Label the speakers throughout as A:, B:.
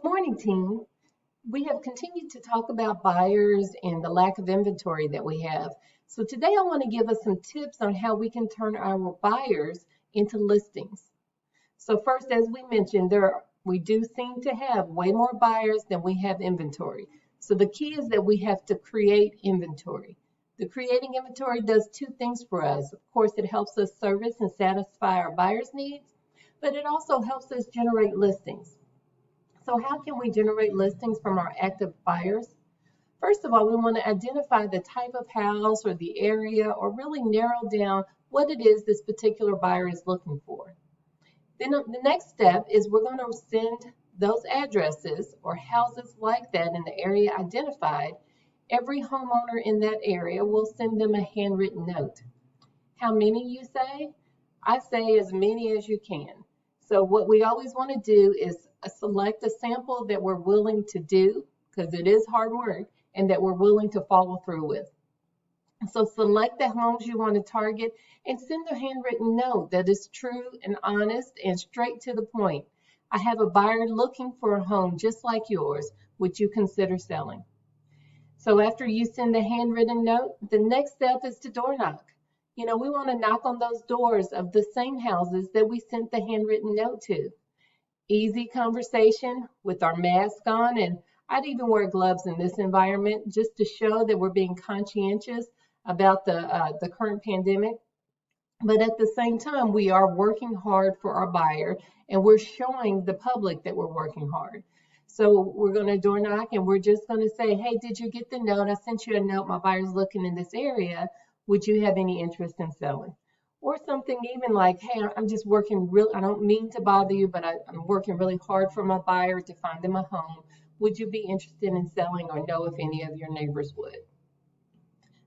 A: Good morning, team. We have continued to talk about buyers and the lack of inventory that we have. So today I want to give us some tips on how we can turn our buyers into listings. So first, as we mentioned, we do seem to have way more buyers than we have inventory. So the key is that we have to create inventory. The creating inventory does two things for us. Of course, it helps us service and satisfy our buyers' needs, but it also helps us generate listings. So how can we generate listings from our active buyers? First of all, we want to identify the type of house or the area or really narrow down what it is this particular buyer is looking for. Then the next step is we're going to send those addresses or houses like that in the area identified. Every homeowner in that area will send them a handwritten note. How many, you say? I say as many as you can. So what we always want to do is select a sample that we're willing to do, because it is hard work, and that we're willing to follow through with. So select the homes you want to target and send a handwritten note that is true and honest and straight to the point. I have a buyer looking for a home just like yours. Would you consider selling? So after you send the handwritten note, the next step is to door knock. We want to knock on those doors of the same houses that we sent the handwritten note to. Easy conversation with our mask on, and I'd even wear gloves in this environment just to show that we're being conscientious about the current pandemic. But at the same time, we are working hard for our buyer, and we're showing the public that we're working hard. So we're going to door knock, and we're just going to say, hey, did you get the note? I sent you a note. My buyer's looking in this area. Would you have any interest in selling? Or something even like, hey, I'm just working I don't mean to bother you, but I'm working really hard for my buyer to find them a home. Would you be interested in selling or know if any of your neighbors would?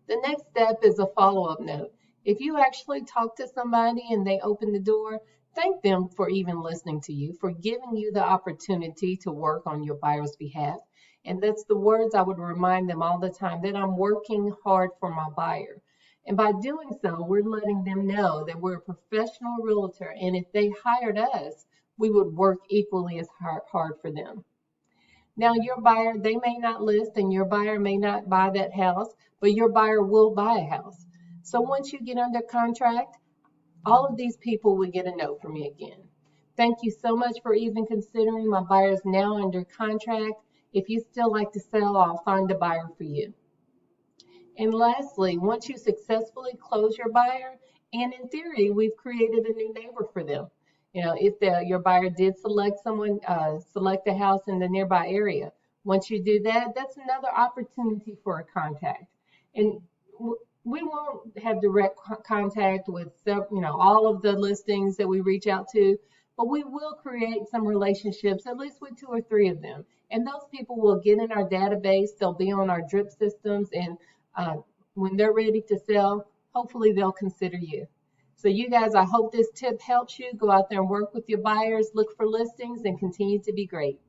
A: The next step is a follow-up note. If you actually talk to somebody and they open the door, thank them for even listening to you, for giving you the opportunity to work on your buyer's behalf. And that's the words I would remind them all the time, that I'm working hard for my buyer. And by doing so, we're letting them know that we're a professional realtor, and if they hired us, we would work equally as hard for them. Now, your buyer, they may not list and your buyer may not buy that house, but your buyer will buy a house. So once you get under contract, all of these people will get a note from me again. Thank you so much for even considering. My buyer's now under contract. If you still like to sell, I'll find a buyer for you. And lastly, once you successfully close your buyer, and in theory, we've created a new neighbor for them. If your buyer did select a house in the nearby area, once you do that, that's another opportunity for a contact. And we won't have direct contact with all of the listings that we reach out to, but we will create some relationships, at least with two or three of them. And those people will get in our database. They'll be on our drip systems, and when they're ready to sell, hopefully they'll consider you. So you guys, I hope this tip helps you. Go out there and work with your buyers, look for listings, and continue to be great.